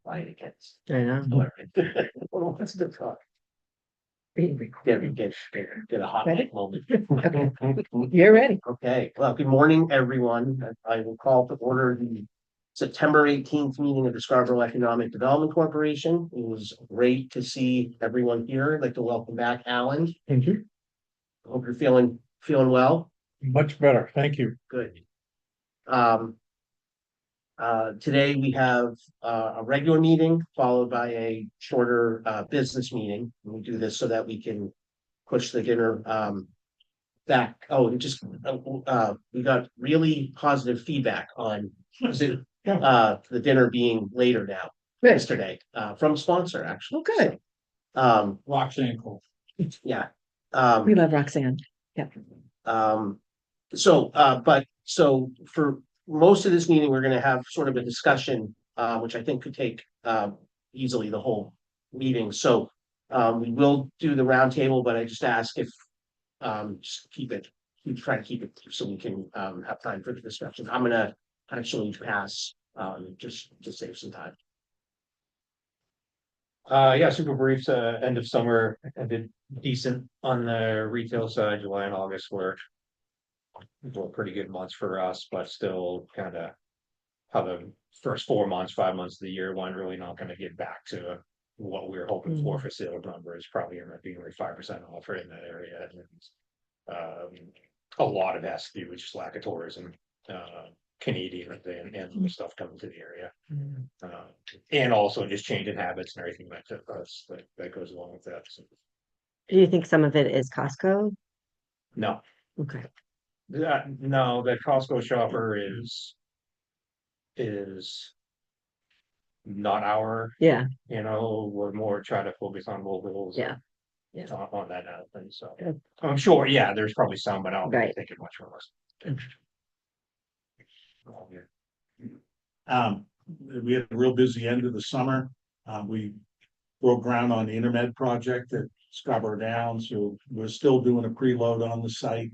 Fight against. I know. What's the talk? Being recorded. Get a hot Ready? mic moment. Okay. You're ready. Okay, well, good morning, everyone. I will call to order the September 18th meeting of the Scarborough Economic Development Corporation. It was great to see everyone here. I'd like to welcome back Alan. Thank you. Hope you're feeling well. Much better, thank you. Good. Today we have a regular meeting followed by a shorter business meeting. We do this so that we can push the dinner back. Oh, and just we got really positive feedback on the dinner being later now. Yesterday from a sponsor actually. Oh, good. Roxanne Cole. Yeah. We love Roxanne. Yeah. So for most of this meeting, we're going to have sort of a discussion, which I think could take easily the whole meeting. So we will do the roundtable, but I just ask if just try to keep it so we can have time for the discussion. I'm going to actually pass just to save some time. Yeah, super brief. End of summer, ended decent on the retail side. July and August were pretty good months for us, but still kind of how the first 4 months, 5 months of the year went, really not going to get back to what we were hoping for sales numbers. Probably end up being like 5% off right in that area. And, a lot of it has to do with just lack of tourism, Canadian and the stuff coming to the area, and also just changing habits and everything that goes along with that. So, Do you think some of it is Costco? no, Okay. no, the Costco shopper is not our, Yeah. we're more trying to focus on locals. Yeah. On that thing. So Good. I'm sure, yeah, there's probably some, but I don't Right. think it much for us. We had a real busy end of the summer. We broke ground on the Intermed project at Scarborough Downs, so we're still doing a preload on the site.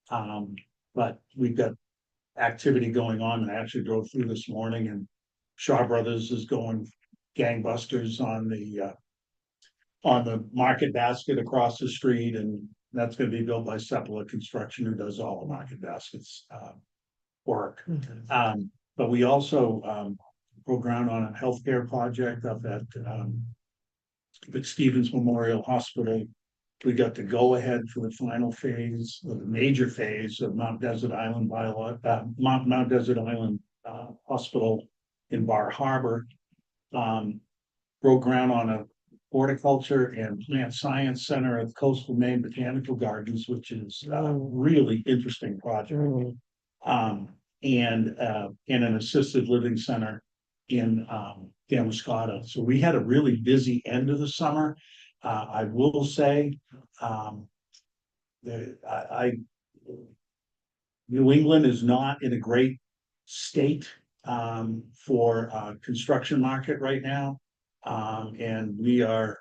But we've got activity going on, and I actually drove through this morning, and Shaw Brothers is going gangbusters on the market basket across the street, and that's going to be built by Sepala Construction, who does all the market baskets work. But we also broke ground on a healthcare project up at Stevens Memorial Hospital. We got to go ahead for the final phase, the major phase of Mount Desert Island Mount Desert Island Hospital in Bar Harbor. Broke ground on a horticulture and plant science center at Coastal Maine Botanical Gardens, which is a really interesting project. And an assisted living center in Damascotta. So we had a really busy end of the summer. I will say, New England is not in a great state for construction market right now. And we are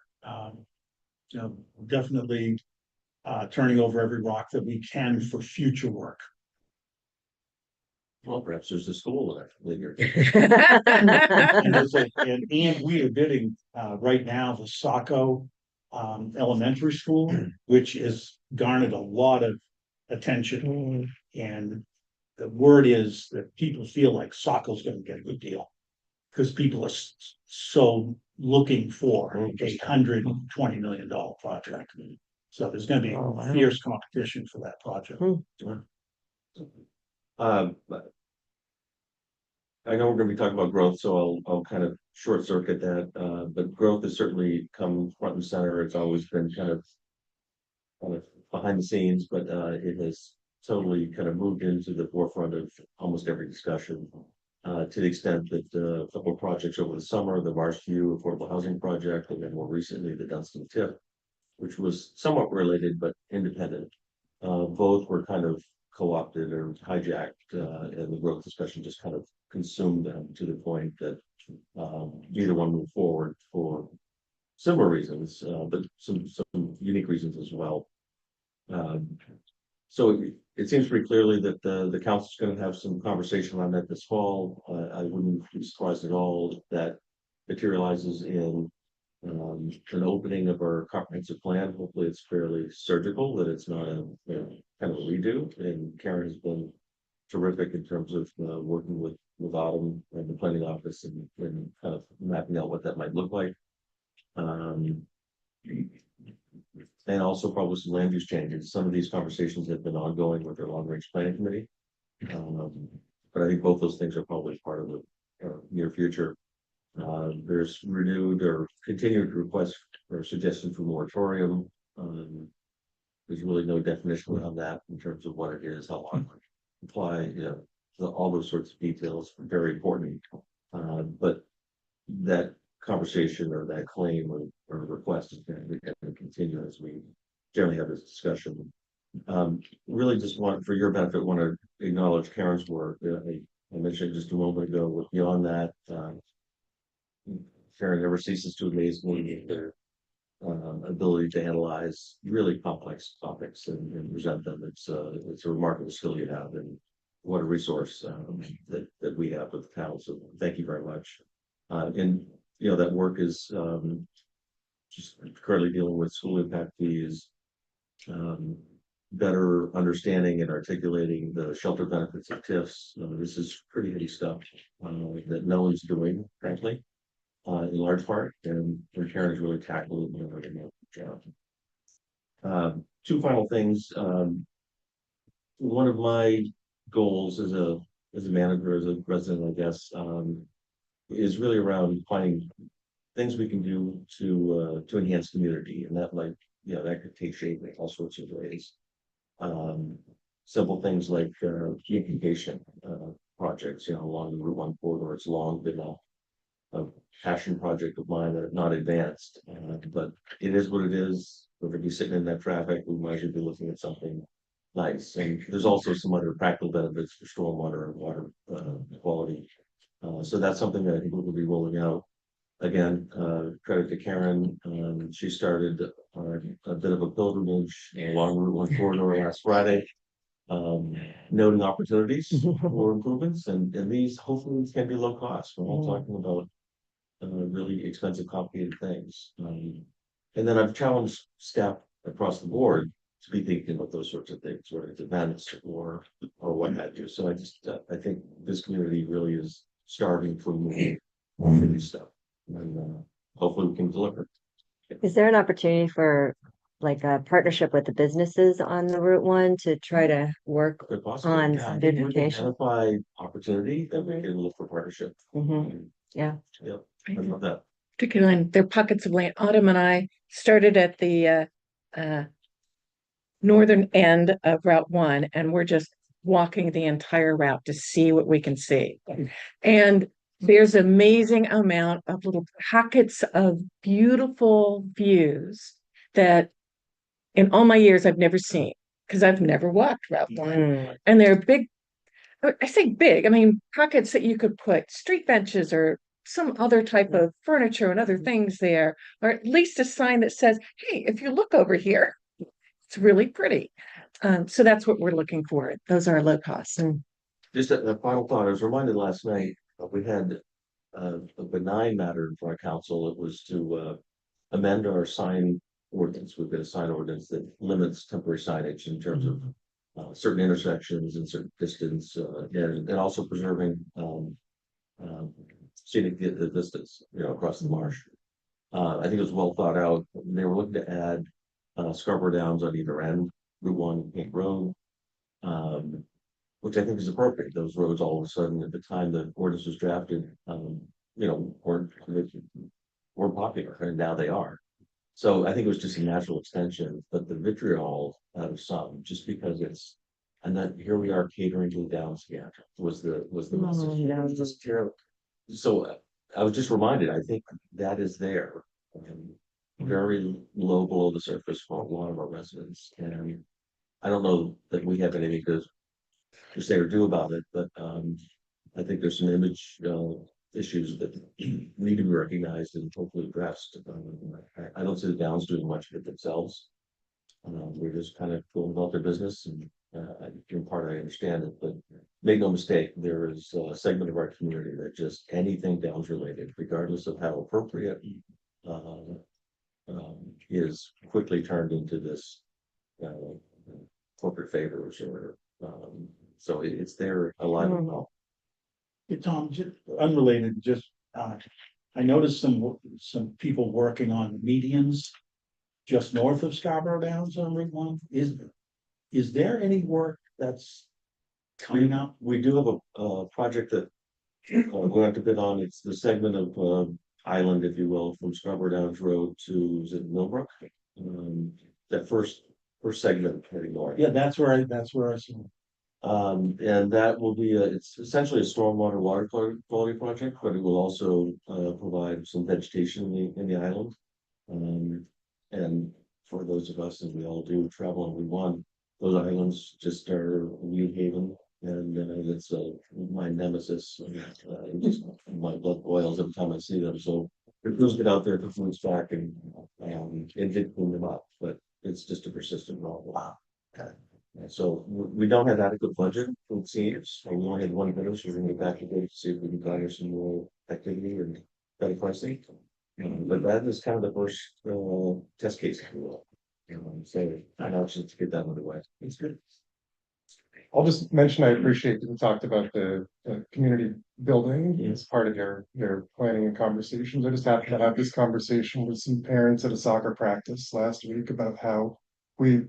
definitely turning over every rock that we can for future work. Well, perhaps there's a school later. And we are bidding right now the SEDCO elementary school, which has garnered a lot of attention. And the word is that people feel like SEDCO is going to get a good deal because people are so looking for a $120 million project. So there's going to be fierce competition for that project. I know we're going to be talking about growth, so I'll kind of short circuit that. But growth has certainly come front and center. It's always been kind of behind the scenes, but it has totally kind of moved into the forefront of almost every discussion. To the extent that a couple of projects over the summer, the Marsh View Affordable Housing Project, and then more recently the Dunstan Tip, which was somewhat related but independent. Both were kind of co-opted or hijacked, and the growth discussion just kind of consumed them to the point that neither one moved forward for similar reasons, but some unique reasons as well. So it seems pretty clearly that the council's gonna have some conversation on that this fall. I wouldn't be surprised at all if that materializes in an opening of our comprehensive plan. Hopefully it's fairly surgical, that it's not a, kind of a redo. And Karen has been terrific in terms of working with Autumn and the planning office and kind of mapping out what that might look like. Um, and also probably some land use changes. Some of these conversations have been ongoing with their long range planning committee. But I think both those things are probably part of the near future. There's renewed or continued requests or suggestions for moratorium. There's really no definition around that in terms of what it is, how long it apply, all those sorts of details, very important. But that conversation or that claim or request is going to continue as we generally have this discussion. Really just for your benefit, want to acknowledge Karen's work. I mentioned just a moment ago, beyond that, Karen never ceases to amaze me with their ability to analyze really complex topics and present them. It's a remarkable skill you have, and what a resource that we have with the town. So thank you very much. And that work is just currently dealing with school impact fees, better understanding and articulating the shelter benefits of TIFs. This is pretty heavy stuff that no one's doing, frankly, in large part, and Karen's really tackled it and doing a good job. Two final things. One of my goals as a manager, as a resident, I guess, is really around finding things we can do to enhance community, and that that could take shape in all sorts of ways. Simple things like beautification projects, along the Route 1 corridor. It's long been a passion project of mine that have not advanced, but it is what it is. We're going to be sitting in that traffic. We might be looking at something nice, and there's also some other practical benefits for stormwater and water quality. So that's something that I think we'll be rolling out. Again, credit to Karen. She started a bit of a pilgrimage along Route 1 corridor last Friday, noting opportunities for improvements, and these hopefully can be low cost. We're all talking about really expensive, complicated things. And then I've challenged staff across the board to be thinking about those sorts of things, whether it's events or what have you. So I think this community really is starving for more new stuff, and hopefully we can deliver. Is there an opportunity for like a partnership with the businesses on the Route 1 to try to work Good possible. on Yeah, I some think we can beautification? identify opportunity that we can look for partnership. Yeah. Yep. I love that. Particularly in their pockets of land. Autumn and I started at the northern end of Route 1, and we're just walking the entire route to see what we can see. And there's an amazing amount of little pockets of beautiful views that in all my years I've never seen, because I've never walked Route 1. And they're big, I say big, I mean pockets that you could put street benches or some other type of furniture and other things there, or at least a sign that says, hey, if you look over here, it's really pretty. So that's what we're looking for. Those are low costs. Just a final thought. I was reminded last night, we had a benign matter in front of council. It was to amend our sign ordinance. We've got a sign ordinance that limits temporary signage in terms of certain intersections and certain distance, and also preserving scenic vistas, across the marsh. I think it was well thought out. They were looking to add Scarborough Downs on either end, Route 1 Pink Road, which I think is appropriate. Those roads all of a sudden, at the time the ordinance was drafted, weren't popular, and now they are. So I think it was just a natural extension, but the vitriol out of some, just because and then here we are catering to the Downs again, was the message. no. Just terrible. So I was just reminded, I think that is there. Very low below the surface for a lot of our residents, and I don't know that we have anything to say or do about it, but I think there's some image issues that need to be recognized and hopefully addressed. I don't see the Downs doing much of it themselves. We're just kind of going about their business, and in part, I understand it, but make no mistake, there is a segment of our community that just anything Downs related, regardless of how appropriate, uh, is quickly turned into this, uh, corporate favors or, so it's there alive and well. Hey, Tom, just unrelated, just, I noticed some people working on medians just north of Scarborough Downs on Route 1. Is there any work that's coming up? We do have a project that we have to bid on. It's the segment of island, if you will, from Scarborough Downs Road to, is it Millbrook? That first segment heading north. Yeah, that's where I saw. And that will be it's essentially a stormwater water quality project, but it will also provide some vegetation in the island. And for those of us, as we all do, travel on Route 1, those islands just are a weed haven, and that's my nemesis. My blood boils every time I see them. So the crews get out there a couple weeks back and did clean them up, but it's just a persistent problem. So we don't have adequate budget for seniors. We only had one bidder, so we're gonna get back to bid to see if we can garner some more activity and better pricing. But that is kind of the first test case, if you will. So I know just to get that underway. It's good. I'll just mention, I appreciate that you talked about the community building as part of your planning and conversations. I just happened to have this conversation with some parents at a soccer practice last week about how the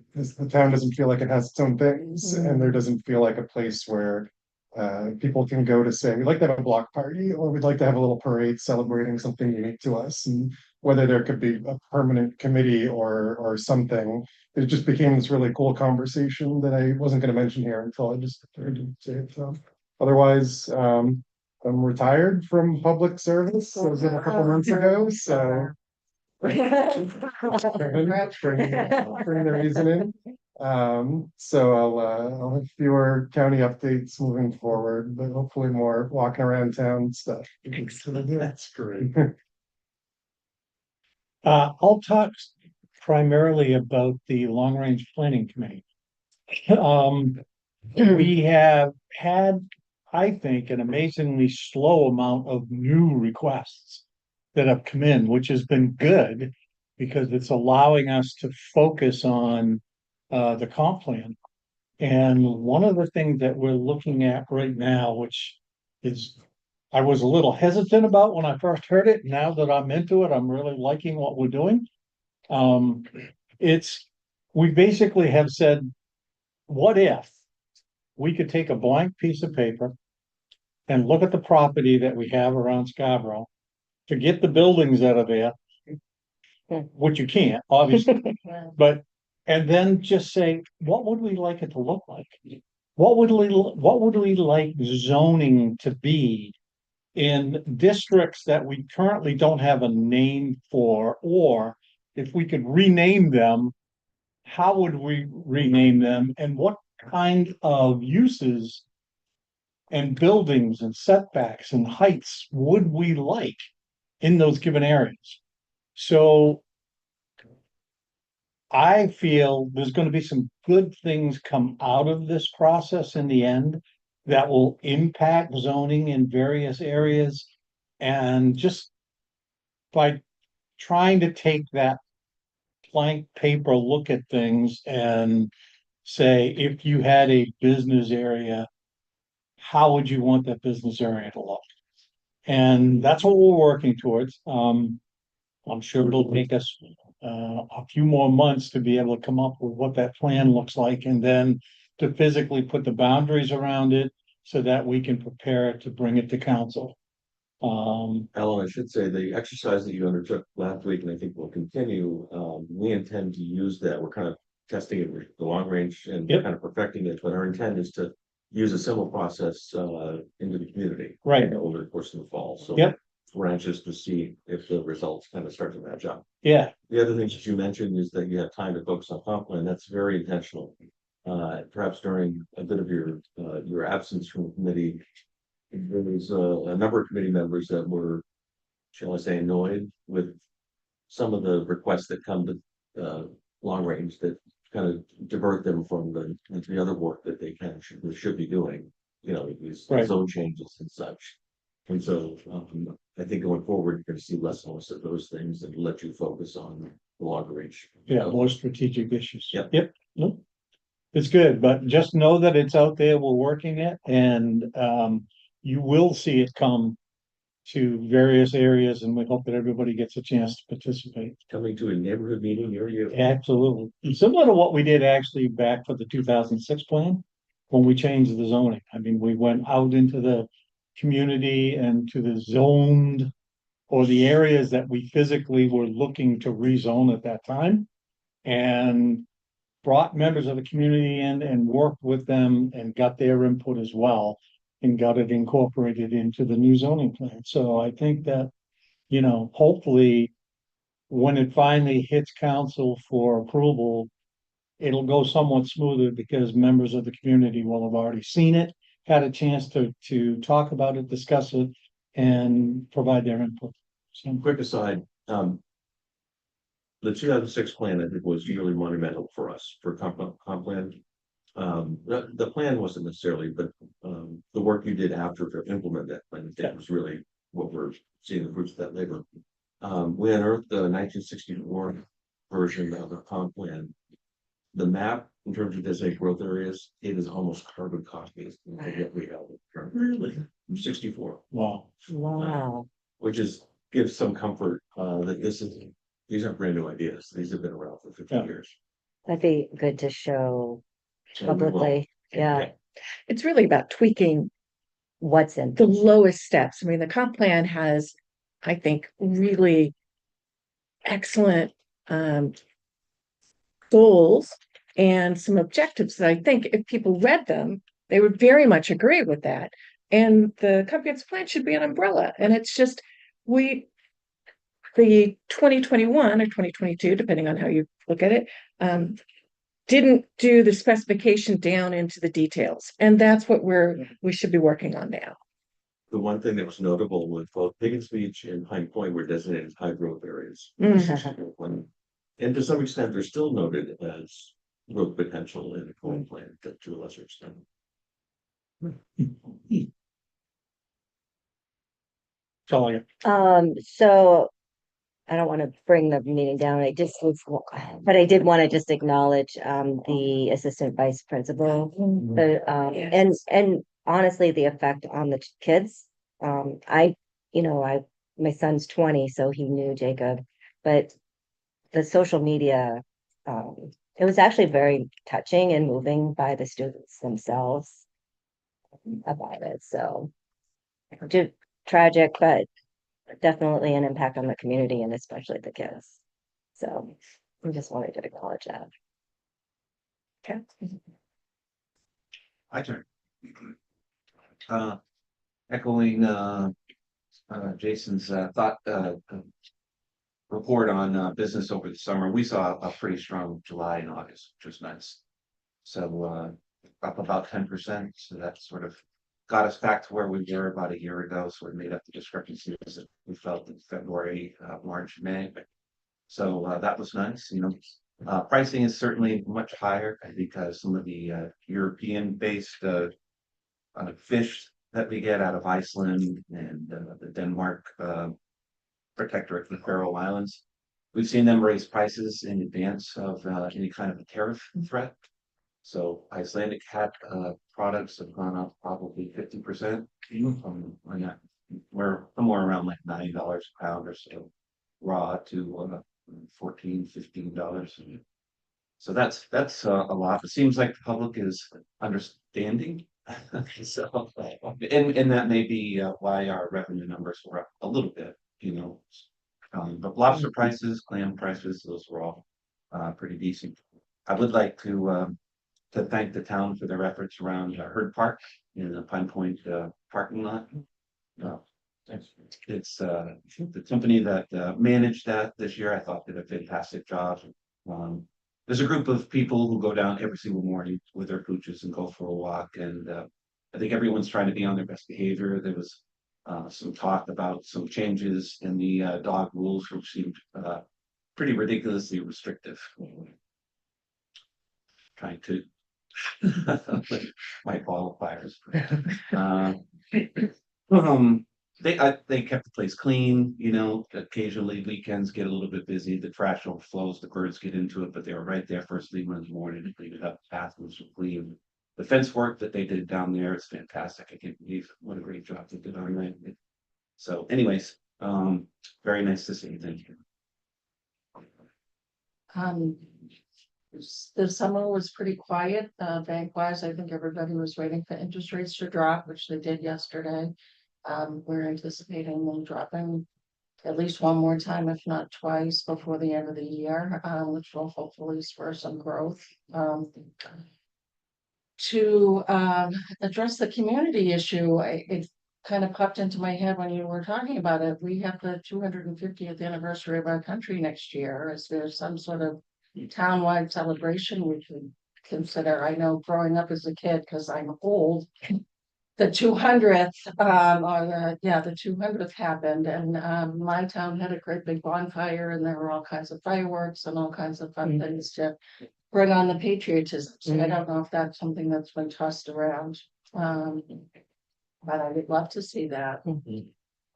town doesn't feel like it has its own things, and there doesn't feel like a place where people can go to say, we'd like to have a block party, or we'd like to have a little parade celebrating something unique to us, and whether there could be a permanent committee or something. It just became this really cool conversation that I wasn't going to mention here until I just heard you say it. So otherwise, I'm retired from public service. I was in a couple months ago, so bring the reason in. So I'll have fewer county updates moving forward, but hopefully more walking around town stuff. That's great. I'll talk primarily about the Long Range Planning Committee. We have had, I think, an amazingly slow amount of new requests that have come in, which has been good because it's allowing us to focus on the comp plan. And one of the things that we're looking at right now, which is I was a little hesitant about when I first heard it. Now that I'm into it, I'm really liking what we're doing. We basically have said, what if we could take a blank piece of paper and look at the property that we have around Scarborough, forget the buildings that are there, which you can't, obviously, and then just say, what would we like it to look like? What would we like zoning to be in districts that we currently don't have a name for, or if we could rename them, how would we rename them, and what kind of uses and buildings and setbacks and heights would we like in those given areas? So I feel there's going to be some good things come out of this process in the end that will impact zoning in various areas. And just by trying to take that blank paper look at things and say, if you had a business area, how would you want that business area to look? And that's what we're working towards. I'm sure it'll take us a few more months to be able to come up with what that plan looks like, and then to physically put the boundaries around it so that we can prepare it to bring it to council. Alan, I should say the exercise that you undertook last week, and I think will continue, we intend to use that. We're kind of testing it with the long range and Yep. kind of perfecting it, but our intent is to use a similar process into the community. Right. Over the course of the fall. So Yep. we're anxious to see if the results kind of start to match up. Yeah, The other things that you mentioned is that you have time to focus on comp plan. That's very intentional. Perhaps during a bit of your absence from the committee, there was a number of committee members that were, shall I say, annoyed with some of the requests that come to long range that kind of divert them from the other work that they should be doing, you know, these Right. zone changes and such. And so, I think going forward, you're gonna see less and less of those things and let you focus on the longer range. Yeah, more strategic issues. Yep. Yep, nope. It's good, but just know that it's out there, we're working it, and you will see it come to various areas, and we hope that everybody gets a chance to participate. Coming to a neighborhood meeting near you. Absolutely. Similar to what we did actually back for the 2006 plan, when we changed the zoning. I mean, we went out into the community and to the zoned or the areas that we physically were looking to rezone at that time. And brought members of the community in and worked with them and got their input as well. And got it incorporated into the new zoning plan. So I think that, you know, hopefully when it finally hits council for approval, it'll go somewhat smoother because members of the community will have already seen it, had a chance to talk about it, discuss it, and provide their input. So, Quick aside, the 2006 plan, I think, was really monumental for us for comp plan. The plan wasn't necessarily, but the work you did after to implement that plan, I think was really what we're seeing the fruits of that labor. We unearthed the 1964 version of the comp plan. The map, in terms of designated growth areas, it is almost carbon copies of what we have currently from 64, wow. Wow. which gives some comfort that these aren't brand new ideas. These have been around for 50 Yeah. years. That'd be good to show publicly. Yeah, It's really about tweaking what's in. the lowest steps. I mean, the comp plan has, I think, really excellent goals and some objectives that I think if people read them, they would very much agree with that. And the comprehensive plan should be an umbrella. And it's just, the 2021 or 2022, depending on how you look at it, didn't do the specification down into the details. And that's what we should be working on now. The one thing that was notable with both Higgins Beach and Pine Point were designated high growth areas. And to some extent, they're still noted as growth potential in the current plan to a lesser extent. So, yeah. So I don't want to bring the meeting down. But I did want to just acknowledge the assistant vice principal. And honestly, the effect on the kids. My son's 20, so he knew Jacob, but the social media, it was actually very touching and moving by the students themselves about it. So just tragic, but definitely an impact on the community and especially the kids. So I just wanted to acknowledge that. Okay. My turn. Echoing Jason's thought report on business over the summer, we saw a pretty strong July and August, which was nice. So up about 10%. So that sort of got us back to where we were about a year ago. So it made up the discrepancies that we felt in February, March, May. So that was nice. Pricing is certainly much higher because some of the European-based fish that we get out of Iceland and the Denmark protectorate of the Faroe Islands, we've seen them raise prices in advance of any kind of a tariff threat. So Icelandic hat products have gone up probably 50%. We're somewhere around like $9 a pound or so raw to $14, $15. So that's a lot. It seems like the public is understanding. So, and that may be why our revenue numbers were up a little bit, but lobster prices, clam prices, those were all pretty decent. I would like to thank the town for their efforts around Herd Park in the Pine Point parking lot. It's the company that managed that this year. I thought did a fantastic job. There's a group of people who go down every single morning with their pooches and go for a walk, and I think everyone's trying to be on their best behavior. There was some talk about some changes in the dog rules, which seemed pretty ridiculously restrictive. trying to. My qualifiers. Uh, they kept the place clean, you know, occasionally weekends get a little bit busy, the trash overflows, the birds get into it, but they were right there first thing in the morning to clean it up, bathrooms were clean. The fence work that they did down there is fantastic. I can't believe what a great job they did on that. So anyways, very nice to see. Thank you. The summer was pretty quiet, bank wise. I think everybody was waiting for interest rates to drop, which they did yesterday. We're anticipating them dropping at least one more time, if not twice, before the end of the year, which will hopefully spur some growth. To address the community issue, it kind of popped into my head when you were talking about it. We have the 250th anniversary of our country next year. Is there some sort of townwide celebration we could consider? I know growing up as a kid, because I'm old, the 200th, the 200th happened, and my town had a great big bonfire, and there were all kinds of fireworks and all kinds of fun things to bring on the patriotism. So I don't know if that's something that's been tossed around, but I would love to see that.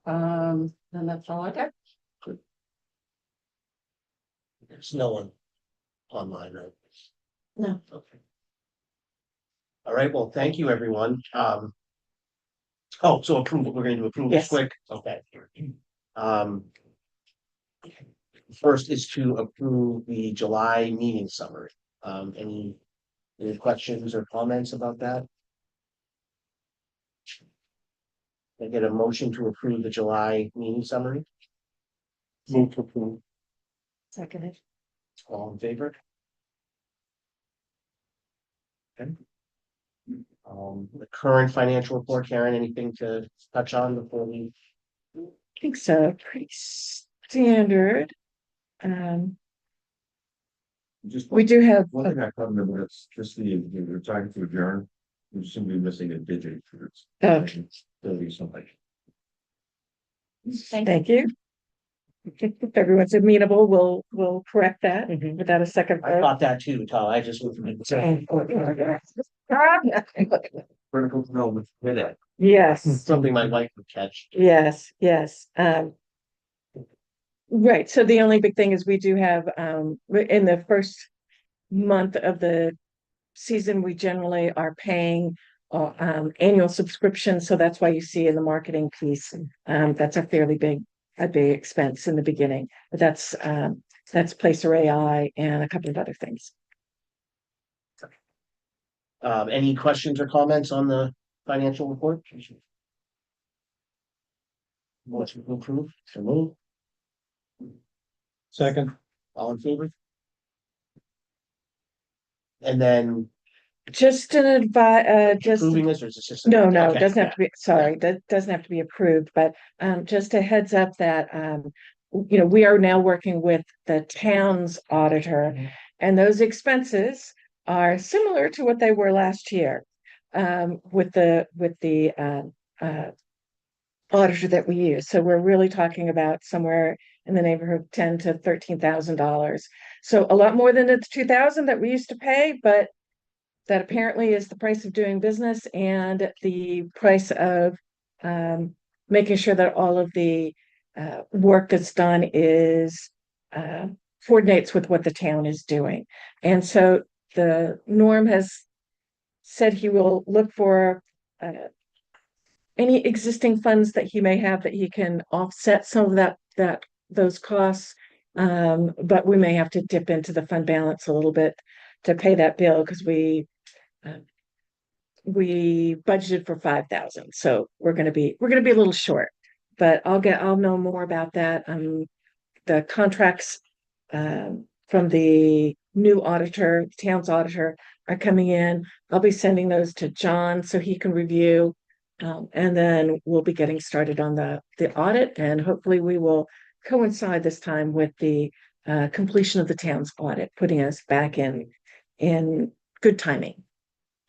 And that's all I got. There's no one online, right? No. Okay. All right, well, thank you, everyone. Oh, so approval, we're gonna do approvals Yes. quick, okay. Um. First is to approve the July meeting summary. Any questions or comments about that? I get a motion to approve the July meeting summary, Move to approve. Seconded. all in favor? Okay. The current financial report, Karen, anything to touch on before we? I think so, pretty standard. Just We do have, one thing I can't remember, that's just the time to adjourn. We seem to be missing a digit for it. Okay. There'll be something. thank you. If everyone's amenable, we'll correct that without a second I vote. thought that too, Tal, I just. Critical to know with that. Yes. Something my wife would catch. Yes, yes. Right, so the only big thing is we do have, in the first month of the season, we generally are paying annual subscription, so that's why you see in the marketing piece, that's a fairly big expense in the beginning. But that's Placer AI and a couple of other things. Any questions or comments on the financial report? Motion to approve, so move, Second. all in favor? And then Just an just. approving this, or is this just? No, it Okay, doesn't have yeah. to be, sorry, that doesn't have to be approved, but just a heads up that we are now working with the town's auditor. And those expenses are similar to what they were last year. With the auditor that we use. So we're really talking about somewhere in the neighborhood of $10,000 to $13,000. So a lot more than the 2,000 that we used to pay, but that apparently is the price of doing business and the price of making sure that all of the work that's done is coordinates with what the town is doing. And so the Norm has said he will look for any existing funds that he may have that he can offset some of those costs. But we may have to dip into the fund balance a little bit to pay that bill because we budgeted for 5,000, so we're gonna be a little short. But I'll know more about that. The contracts from the new auditor, town's auditor, are coming in. I'll be sending those to John so he can review. And then we'll be getting started on the audit, and hopefully we will coincide this time with the completion of the town's audit, putting us back in good timing.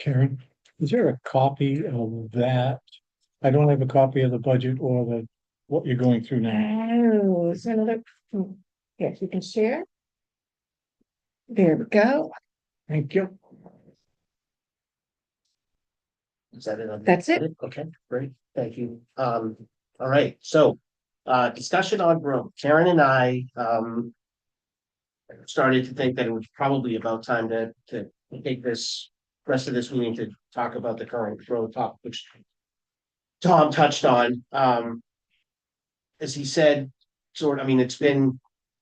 Karen, is there a copy of that? I don't have a copy of the budget or what you're going through now. Oh, is there another? Yes, you can share. There we go. Thank you. Is that it? That's it. Okay, great, thank you. All right, so, discussion on growth. Karen and I, started to think that it was probably about time to take this rest of this meeting to talk about the current growth topic, which Tom touched on. As he said, I mean, I think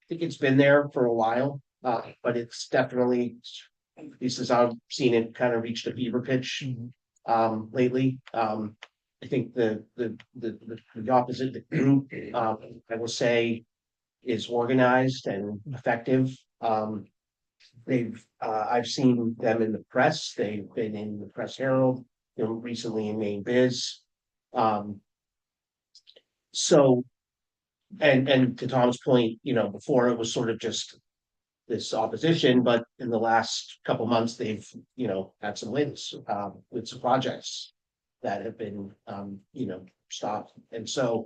it's been there for a while, but it's definitely, at least as I've seen it, kind of reached a fever pitch, lately. I think the opposite, the group, I will say, is organized and effective. I've seen them in the press. They've been in the Press Herald, recently in Maine Biz. So, and to Tom's point, before it was sort of just this opposition, but in the last couple months, they've, had some wins, with some projects that have been, stopped. And so,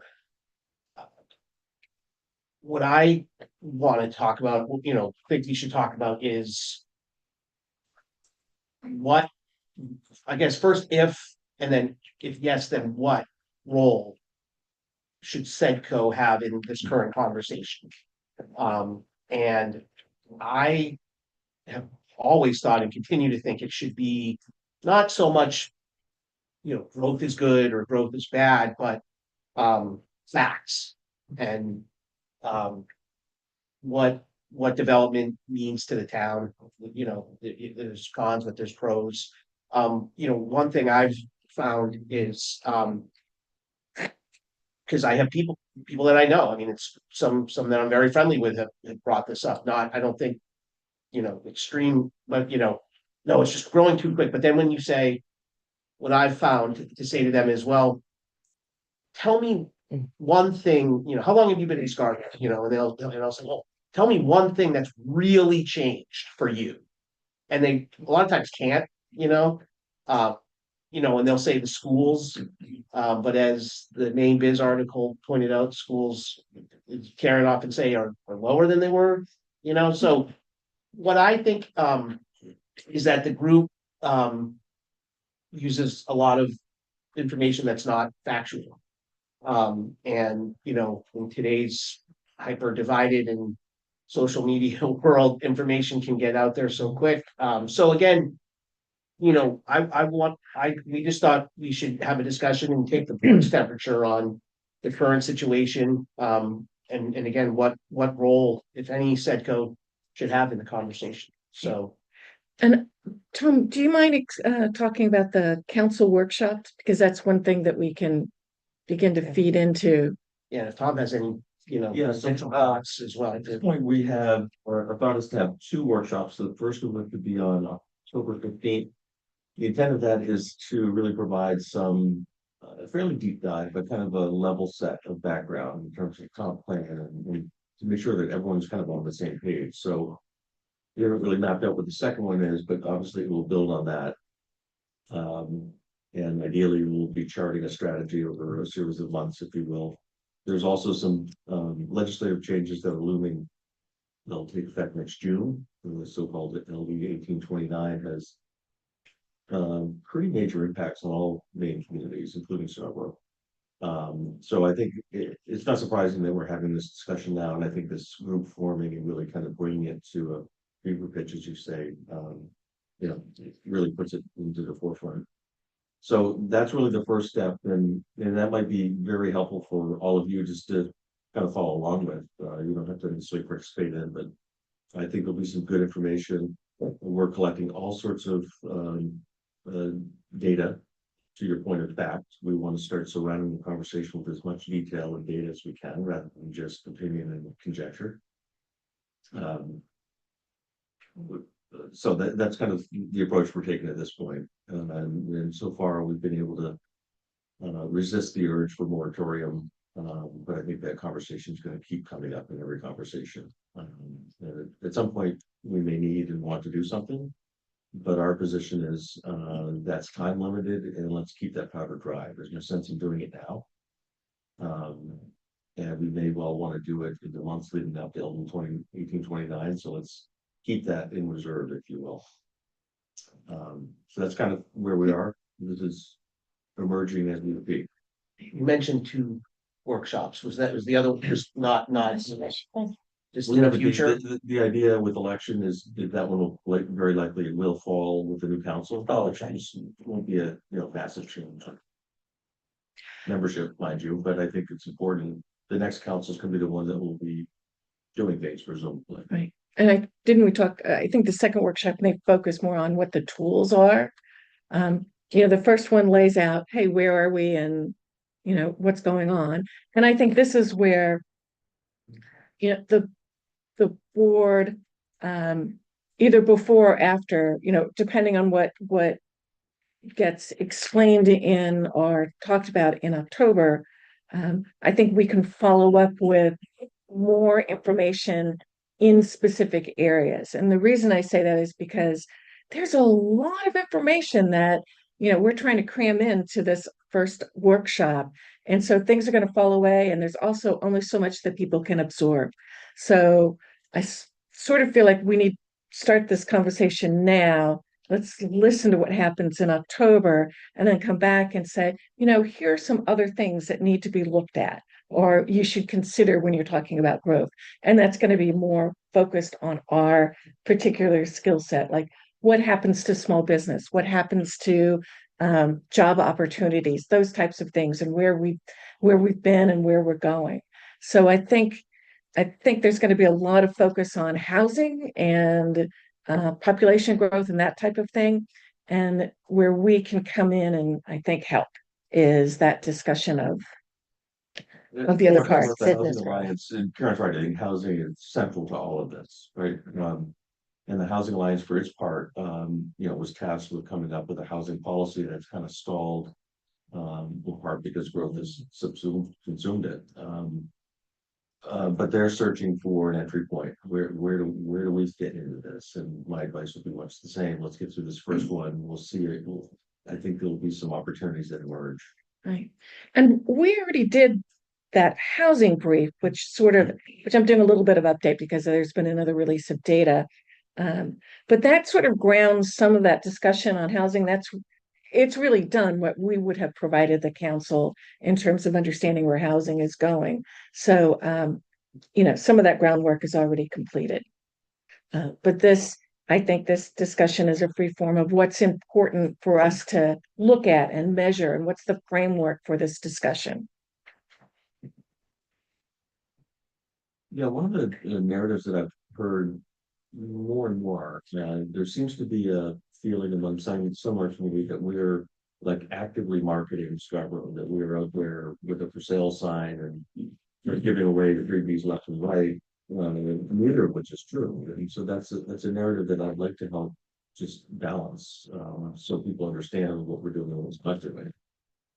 what I want to talk about, think we should talk about is what, I guess, first if, and then if yes, then what role should SEDCO have in this current conversation? And I have always thought and continue to think it should be not so much, growth is good or growth is bad, but facts and what development means to the town. There's cons, but there's pros. One thing I've found is because I have people that I know. I mean, it's some that I'm very friendly with have brought this up. Not, I don't think, extreme, but no, it's just growing too quick. But then when you say, what I've found to say to them is, well, tell me one thing, how long have you been in Scarborough? And I'll say, well, tell me one thing that's really changed for you. And they a lot of times can't, and they'll say the schools, but as the Maine Biz article pointed out, schools, Karen often say are lower than they were, so what I think, is that the group, uses a lot of information that's not factual. And, in today's hyper divided and social media world, information can get out there so quick. So again, we just thought we should have a discussion and take the board's temperature on the current situation. And again, what role, if any, SEDCO should have in the conversation. So. And Tom, do you mind talking about the council workshops? Because that's one thing that we can begin to feed into. Yeah, if Tom has any, Yeah, so, potential thoughts as well. At this point, we have, or our thought is to have two workshops. So the first one would be on October 15th. The intent of that is to really provide some fairly deep dive, but kind of a level set of background in terms of comp plan and to make sure that everyone's kind of on the same page. So we haven't really mapped out what the second one is, but obviously it will build on that. And ideally, we'll be charting a strategy over a series of months, if you will. There's also some legislative changes that are looming. They'll take effect next June. The so-called LD 1829 has pretty major impacts on all Maine communities, including Scarborough. So I think it's not surprising that we're having this discussion now, and I think this group forming and really kind of bringing it to a fever pitch, as you say, it really puts it into the forefront. So that's really the first step, and that might be very helpful for all of you just to kind of follow along with. You don't have to necessarily participate in, but I think there'll be some good information. We're collecting all sorts of data. To your point of fact, we want to start surrounding the conversation with as much detail and data as we can, rather than just opinion and conjecture. So that's kind of the approach we're taking at this point. And so far we've been able to resist the urge for moratorium, but I think that conversation is going to keep coming up in every conversation. At some point we may need and want to do something, but our position is that's time limited, and let's keep that powder dry. There's no sense in doing it now. And we may well want to do it in the months leading up to 1829. So let's keep that in reserve, if you will. So that's kind of where we are. This is emerging as we speak. You mentioned 2 workshops. Was the other, just not, just Well, in yeah, the but future? the idea with election is that one will, like, very likely it will fall with the new council. Oh, Which won't be a, massive change. Membership, mind you, but I think it's important. The next council's gonna be the one that will be doing things presumably. Right. And we talk, I think the second workshop may focus more on what the tools are. The first one lays out, hey, where are we and, what's going on? And I think this is where, the board, either before or after, depending on what gets explained in or talked about in October, I think we can follow up with more information in specific areas. And the reason I say that is because there's a lot of information that, we're trying to cram into this first workshop. And so things are going to fall away, and there's also only so much that people can absorb. So sort of feel like we need to start this conversation now. Let's listen to what happens in October and then come back and say, here are some other things that need to be looked at or you should consider when you're talking about growth. And that's going to be more focused on our particular skill set, like what happens to small business, what happens to job opportunities, those types of things, and where we've been and where we're going. So I think there's going to be a lot of focus on housing and population growth and that type of thing. And where we can come in and I think help is that discussion of the other Talking part. about the Business Housing growth. Alliance, and Karen's right, I think housing is central to all of this, right? And the Housing Alliance, for its part, was tasked with coming up with a housing policy that's kind of stalled. In part because growth has consumed it. But they're searching for an entry point. Where do we fit into this? And my advice would be much the same. Let's get through this first one. We'll see it. I think there'll be some opportunities that emerge. Right. And we already did that housing brief, which I'm doing a little bit of update because there's been another release of data. But that sort of grounds some of that discussion on housing. It's really done what we would have provided the council in terms of understanding where housing is going. So, some of that groundwork is already completed. But I think this discussion is a free form of what's important for us to look at and measure, and what's the framework for this discussion. Yeah, one of the narratives that I've heard more and more, there seems to be a feeling among some similar to me that we're like actively marketing Scarborough, that we're out there with a for sale sign and we're giving away the freebies left and right. Neither of which is true, and so that's a narrative that I'd like to help just balance, so people understand what we're doing with this budget.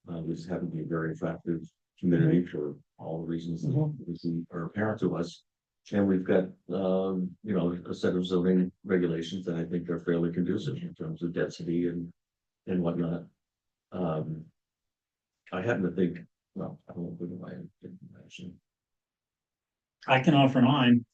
We just happen to be a very attractive community for all the reasons that are apparent to us. And we've got, a set of zoning regulations that I think are fairly conducive in terms of density and whatnot. I happen to think, well, I won't put my information. I can offer mine.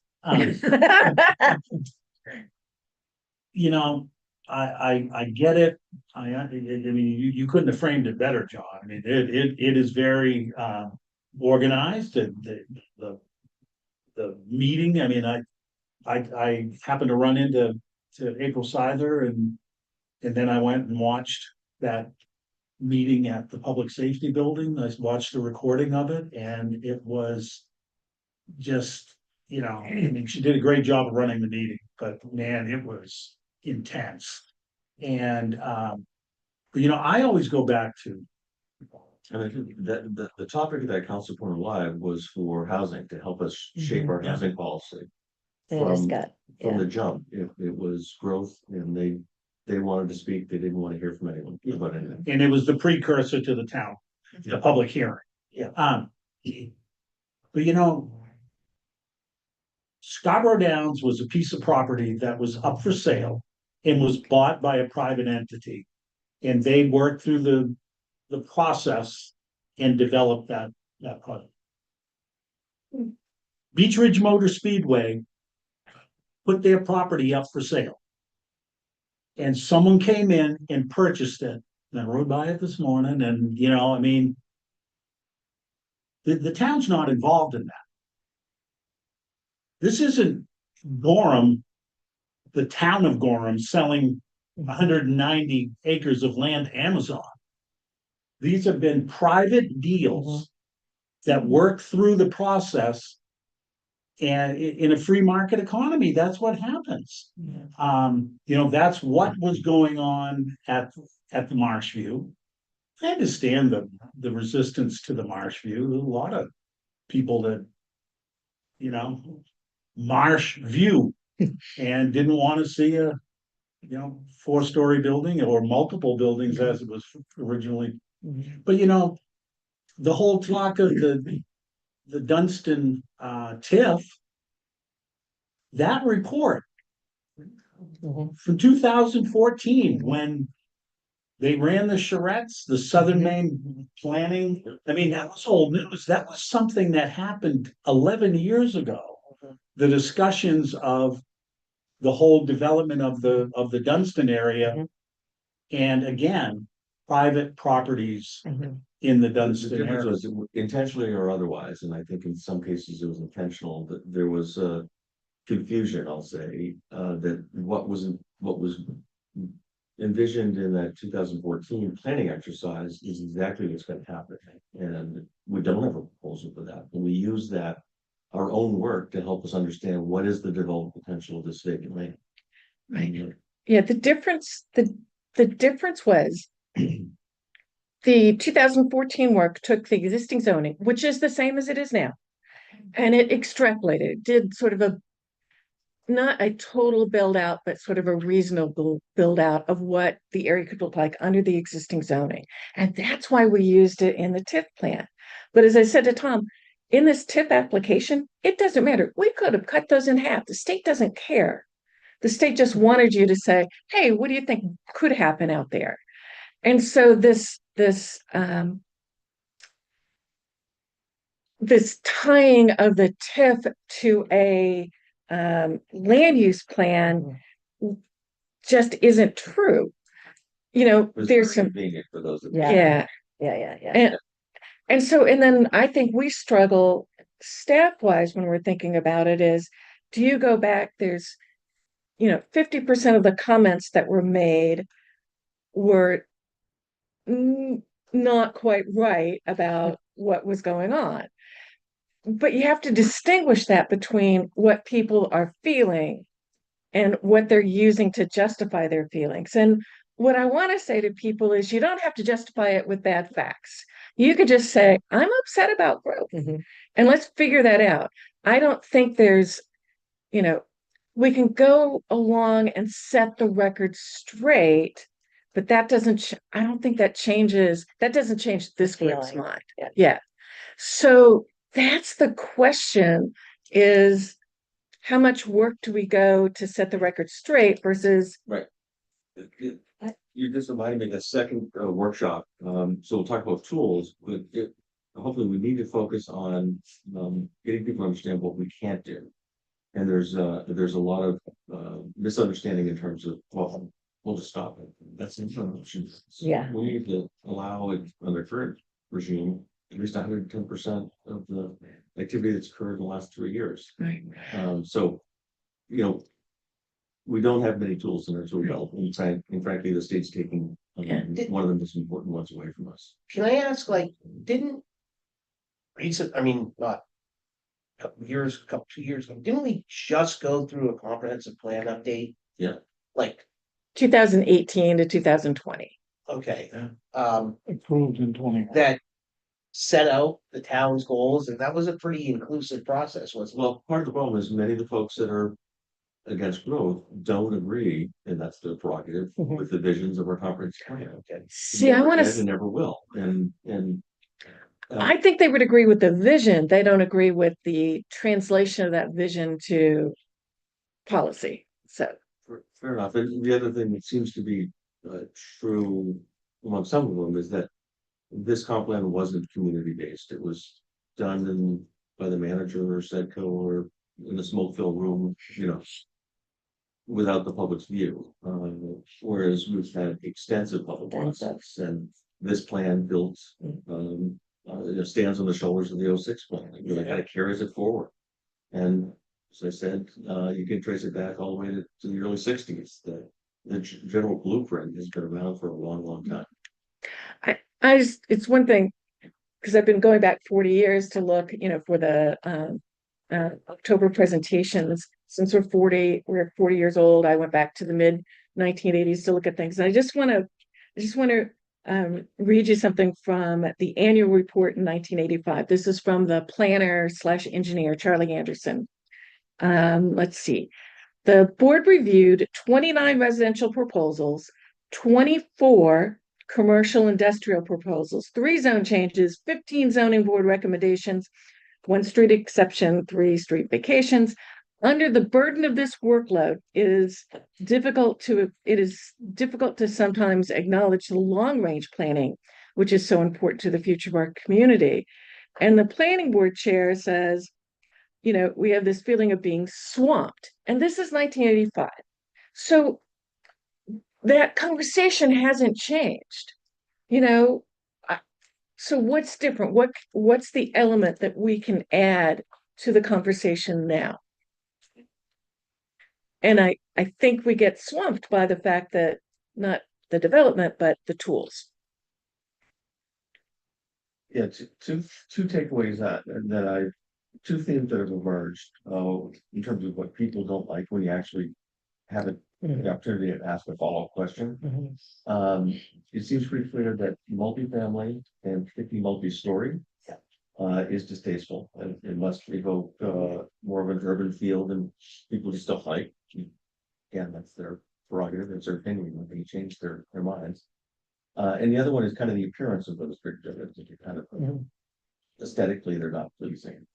You know, I get it. I mean, you couldn't have framed it better, John. I mean, it is very organized. The meeting. I mean, I happened to run into April Seither, and then I went and watched that meeting at the Public Safety Building. I watched the recording of it, and it was just, I mean, she did a great job of running the meeting, but man, it was intense. And I always go back to, And I think that the topic of that Council Point Live was for housing, to help us shape our housing policy. They just From got, the jump, it was growth, and they wanted to speak, they didn't want to hear from anyone about anything. and it was the precursor to the town, the public hearing. Yeah. But Scarborough Downs was a piece of property that was up for sale and was bought by a private entity. And they worked through the process and developed that project. Beach Ridge Motor Speedway put their property up for sale. And someone came in and purchased it I rode by it this morning and, you know, I mean, the town's not involved in that. This isn't Gorham, the town of Gorham selling 190 acres of land to Amazon. These have been private deals that work through the process. And in a free market economy, that's what happens. You know, that's what was going on at the Marshview. I understand the resistance to the Marshview. There's a lot of people that, you know, Marsh View and didn't want to see a, you know, 4-story building or multiple buildings as it was originally. But you know, the whole talk of the Dunstan TIF, that report from 2014, when they ran the charrettes, the Southern Maine planning. I mean, that was old news. That was something that happened 11 years ago. The discussions of the whole development of the Dunstan area. And again, private properties in the The Dunstan difference area. was intentionally or otherwise, and I think in some cases it was intentional, that there was confusion, I'll say, that what was envisioned in that 2014 planning exercise is exactly what's going to happen. And we don't have a proposal for that. And we use that, our own work, to help us understand what is the development potential of this vacant land. Right. Yeah, the difference was the 2014 work took the existing zoning, which is the same as it is now, and it extrapolated, did sort of a, not a total build out, but sort of a reasonable build out of what the area could look like under the existing zoning. And that's why we used it in the TIF plan. But as I said to Tom, in this TIF application, it doesn't matter. We could have cut those in half. The state doesn't care. The state just wanted you to say, hey, what do you think could happen out there? And so this tying of the TIF to a land use plan just isn't true. You know, It was there's very some, convenient for those. Yeah. yeah. And then I think we struggle staff-wise when we're thinking about it is, do you go back, there's, you know, 50% of the comments that were made were not quite right about what was going on. But you have to distinguish that between what people are feeling and what they're using to justify their feelings. And what I want to say to people is you don't have to justify it with bad facts. You could just say, I'm upset about growth, and let's figure that out. I don't think there's, you know, we can go along and set the record straight, but that doesn't, I don't think that doesn't change this group's Feeling. mind. Yeah. Yeah. So that's the question, is how much work do we go to set the record straight versus You just reminded me of the second workshop. So we'll talk about tools, but hopefully we need to focus on getting people to understand what we can't do. And there's a lot of misunderstanding in terms of, well, we'll just stop it. That's information. Yeah. We need to allow it under current regime, at least 110% of the activity that's occurred in the last 3 years. right. So, you know, we don't have many tools in our tool belt, and frankly, the state's taking one of the most important ones away from us. Can I ask, like, didn't recent, I mean, not couple 2 years ago, didn't we just go through a comprehensive plan update? Yeah. Like, 2018 to 2020. okay, Approved in 20. that set out the town's goals, and that was a pretty inclusive process, wasn't it? Well, part of the problem is many of the folks that are against growth don't agree, and that's their prerogative, with the visions of our comprehensive plan. Okay. See, I want And to, never will, and I think they would agree with the vision. They don't agree with the translation of that vision to policy. So, fair enough. And the other thing that seems to be true among some of them is that this comp plan wasn't community-based. It was done by the manager or SEDCO or in a smoke-filled room, you know. without the public's view. Whereas we've had extensive public Extensive. process, and this plan built, stands on the shoulders of the '06 plan. It really kind of carries it forward. And as I said, you can trace it back all the way to the early '60s. The general blueprint has been around for a long, long time. I just, it's one thing, because I've been going back 40 years to look, for the October presentations. Since we're 40 years old, I went back to the mid 1980s to look at things. And I just want to read you something from the annual report in 1985. This is from the planner/engineer, Charlie Anderson. Let's see. The board reviewed 29 residential proposals, 24 commercial industrial proposals, 3 zone changes, 15 zoning board recommendations, 1 street exception, 3 street vacations. Under the burden of this workload, it is difficult to sometimes acknowledge the long-range planning, which is so important to the future of our community. And the planning board chair says, we have this feeling of being swamped. And this is 1985. So that conversation hasn't changed, so what's different? What's the element that we can add to the conversation now? And I think we get swamped by the fact that not the development, but the tools. Yeah, two takeaways two themes that have emerged in terms of what people don't like when you actually have the opportunity to ask a follow-up question. It seems pretty clear that multifamily, and particularly multi-story, is distasteful. And it must evoke more of an urban feel than people just don't like. Again, that's their prerogative, it's their opinion, when they change their minds. And the other one is kind of the appearance of those big buildings. If you kind of aesthetically, they're not pleasing.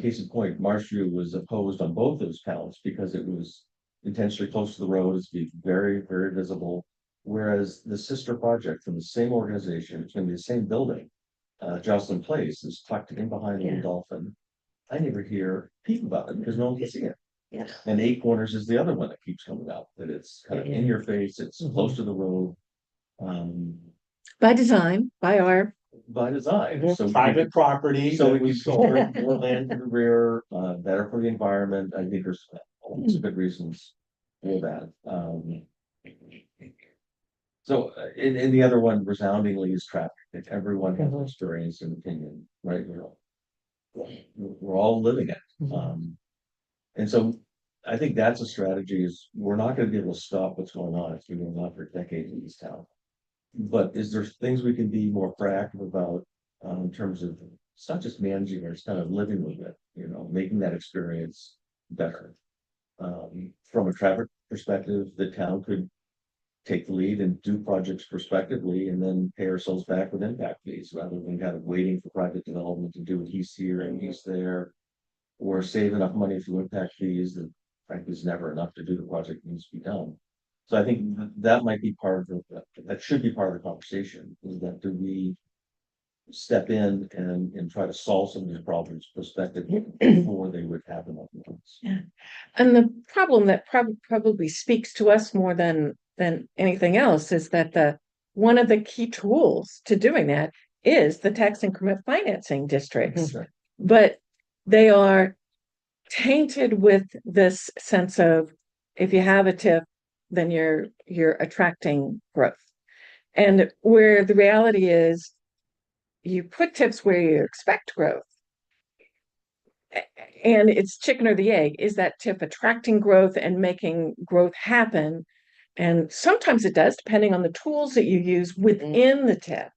Case in point, Marshview was opposed on both those counts because it was intentionally close to the road. It's be very, very visible. Whereas the sister project from the same organization, it's going to be the same building, Jocelyn Place, is tucked in behind the Dolphin. I never hear peep about it because no one can see it. Yeah. And 8 Corners is the other one that keeps coming up, that it's kind of in your face, it's close to the road. By design, by design. So Private property. So that we we can sold. store more land in the rear, better for the environment. I think there's lots of good reasons for that. And the other one resoundingly is traffic. That everyone has experience and opinion, right? We're all living it. And so I think that's a strategy. Is we're not going to be able to stop what's going on. It's been going on for decades in this town. But is there things we can be more proactive about in terms of it's not just managing or it's kind of living with it, making that experience better. From a traffic perspective, the town could take the lead and do projects prospectively and then pay ourselves back with impact fees rather than kind of waiting for private development to do what he's here and he's there, or save enough money through impact fees that frankly is never enough to do the project that needs to be done. So I think that might be that should be part of the conversation, is that do we step in and try to solve some of these problems prospectively before they would happen at once. Yeah. And the problem that probably speaks to us more than anything else is that one of the key tools to doing that is the tax increment financing districts. But they are tainted with this sense of if you have a TIF, then you're attracting growth. And where the reality is you put TIFs where you expect growth. And it's chicken or the egg. Is that TIF attracting growth and making growth happen? And sometimes it does, depending on the tools that you use within the TIF.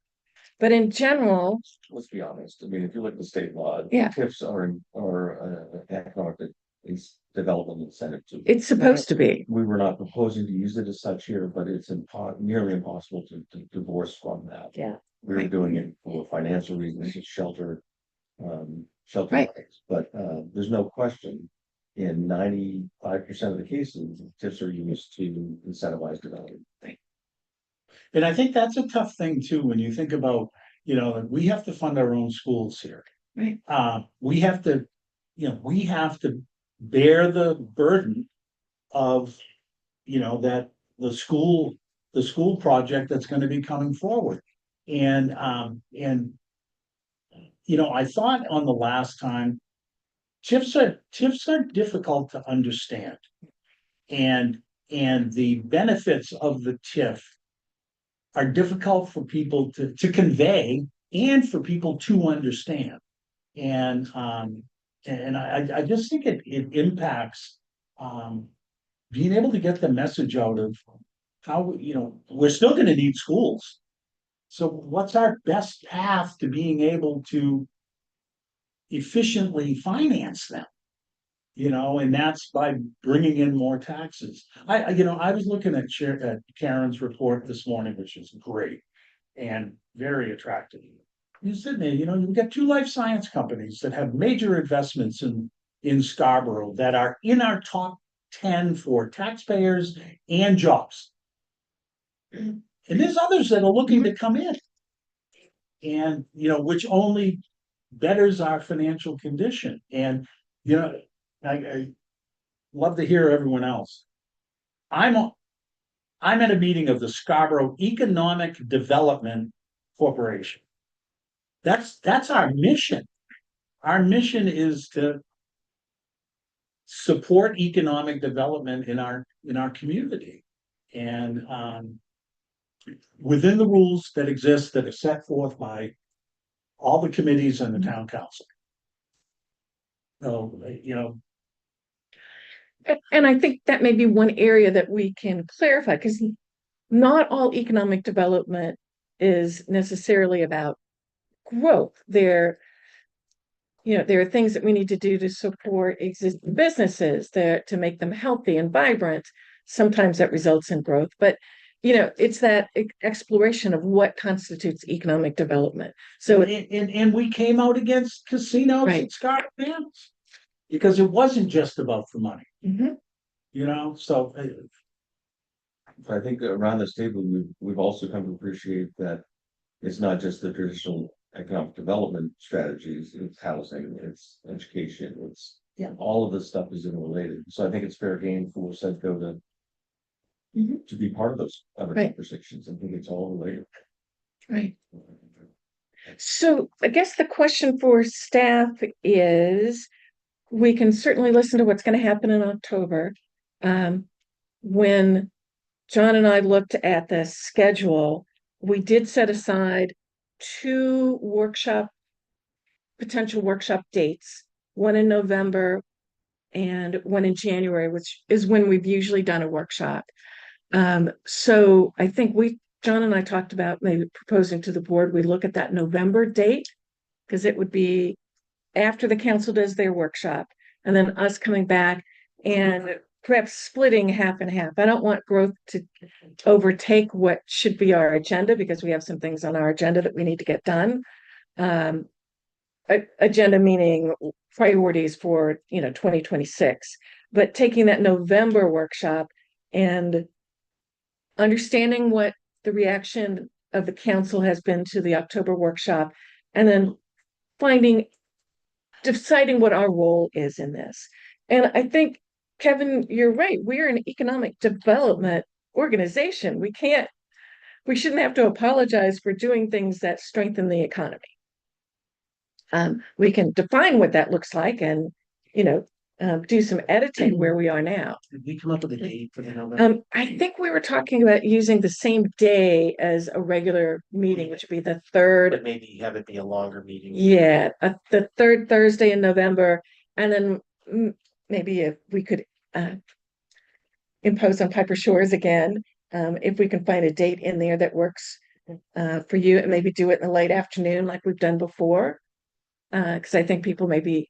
But in general, let's be honest. I mean, if you look at the state law, TIFs are economic development incentive too. It's supposed to be. We were not proposing to use it as such here, but it's nearly impossible to divorce from that. Yeah. We were doing it for financial reasons, to shelter Right. rights. But there's no question in 95% of the cases, TIFs are used to incentivize development. And I think that's a tough thing too, when you think about, we have to fund our own schools here. Right. We have to bear the burden of, that the school project that's gonna be coming forward. And I thought on the last time, TIFs are difficult to understand. And the benefits of the TIF are difficult for people to convey and for people to understand. And I just think it impacts being able to get the message out of how, we're still gonna need schools. So what's our best path to being able to efficiently finance them? And that's by bringing in more taxes. I was looking at Karen's report this morning, which is great and very attractive. You said there, you've got two life science companies that have major investments in Scarborough that are in our top 10 for taxpayers and jobs. And there's others that are looking to come in. And, which only betters our financial condition. And, I love to hear everyone else. I'm at a meeting of the Scarborough Economic Development Corporation. That's our mission. Our mission is to support economic development in our community. And within the rules that exist that are set forth by all the committees and the town council. So, And I think that may be one area that we can clarify, because not all economic development is necessarily about growth. There are things that we need to do to support existing businesses to make them healthy and vibrant. Sometimes that results in growth, but it's that exploration of what constitutes economic development. So and we came out against casinos Right. and Scott Downs because it wasn't just about the money, Mhm. So I think around this table, we've also come to appreciate that it's not just the traditional economic development strategies, it's housing, it's education, it's all of this stuff is interrelated. So I think it's fair game for SEDCO to be part of those other Right. conversations. I think it's all related. Right. So I guess the question for staff is, we can certainly listen to what's going to happen in October. When John and I looked at the schedule, we did set aside two potential workshop dates, one in November and one in January, which is when we've usually done a workshop. So I think John and I talked about maybe proposing to the board, we look at that November date, because it would be after the council does their workshop, and then us coming back and perhaps splitting half and half. I don't want growth to overtake what should be our agenda, because we have some things on our agenda that we need to get done. Agenda meaning priorities for 2026, but taking that November workshop and understanding what the reaction of the council has been to the October workshop, and then deciding what our role is in this. And I think, Kevin, you're right. We're an economic development organization. We shouldn't have to apologize for doing things that strengthen the economy. We can define what that looks like and, do some editing where we are now. Did we come up with a date for the November? I think we were talking about using the same day as a regular meeting, which would be the third. But maybe have it be a longer meeting. Yeah, the third Thursday in November, and then maybe if we could impose on Piper Shores again, if we can find a date in there that works for you, and maybe do it in the late afternoon like we've done before. Because I think people may be,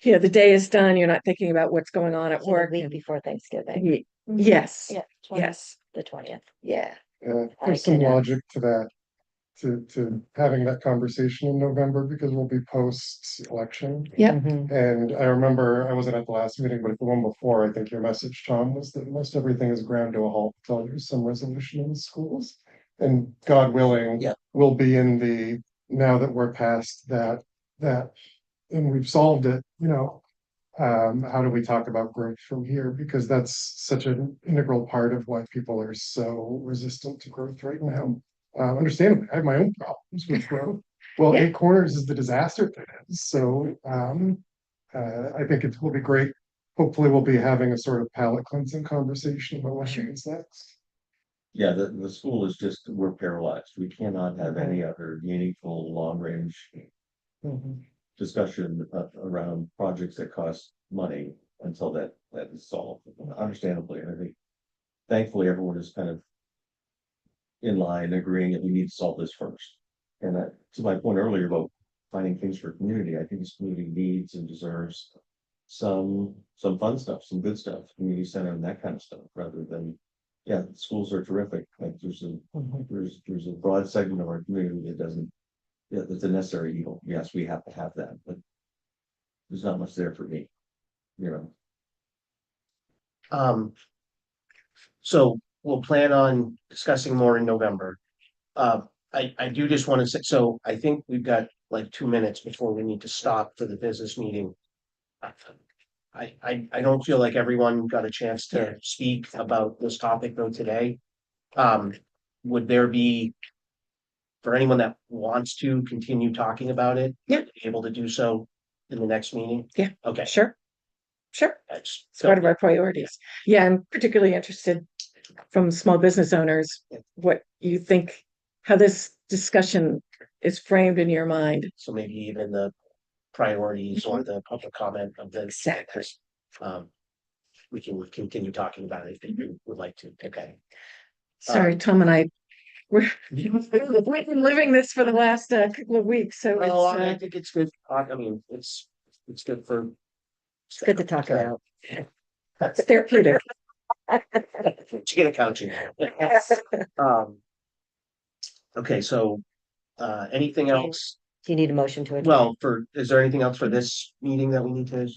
the day is done, you're not thinking about what's going on at So the work. week before Thanksgiving. Yes, Yeah. yes, The 20th. yeah. There's some logic to that, to having that conversation in November, because we'll be post-election. Yep. And I remember, I wasn't at the last meeting, but the one before, I think your message, Tom, was that most everything is ground to a halt until there's some resolution in the schools. And God willing, we'll be now that we're past that, and we've solved it, how do we talk about growth from here? Because that's such an integral part of why people are so resistant to growth right now. Understandably, I have my own problems with growth. Well, Yeah. Eight Corners is the disaster that is, so, I think it will be great. Hopefully, we'll be having a sort of palate cleansing conversation about what happens next. Yeah, the school is just, we're paralyzed. We cannot have any other meaningful, long-range discussion around projects that cost money until that is solved, understandably. And I think thankfully everyone is kind of in line, agreeing that we need to solve this first. And that, to my point earlier about finding things for community, I think this community needs and deserves some fun stuff, some good stuff, community center and that kind of stuff, rather than, yeah, schools are terrific. Like there's a broad segment of our community that doesn't, yeah, that's a necessary evil. Yes, we have to have that, but there's not much there for me, you know. So we'll plan on discussing more in November. I do just want to say, so I think we've got like 2 minutes before we need to stop for the business meeting. I don't feel like everyone got a chance to speak about this topic though today. Would there be, for anyone that wants to continue talking about it? Yeah. Able to do so in the next meeting? Yeah. Okay. Sure. Sure. That's It's part of our priorities. Yeah, I'm particularly interested from small business owners, what you think, how this discussion is framed in your mind. So maybe even the priorities or the public comment of the. Exactly. We can continue talking about it if you would like to. Okay. Sorry, Tom and I, we've been living this for the last couple of weeks, so Well, it's, I think it's good. I mean, it's good for. It's good to talk about. That's therapeutic. chicken coaching. Okay, so anything else? Do you need a motion to adjourn? Well, is there anything else for this meeting that we need to?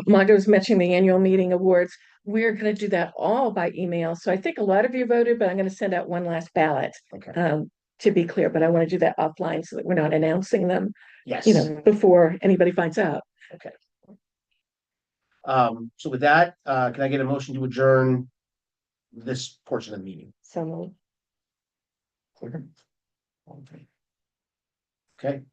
Magda was mentioning the annual meeting awards. We're gonna do that all by email. So I think a lot of you voted, but I'm gonna send out one last ballot. Okay. To be clear, but I want to do that offline so that we're not announcing them, Yes. before anybody finds out. Okay. So with that, can I get a motion to adjourn this portion of the meeting? So moved. Okay.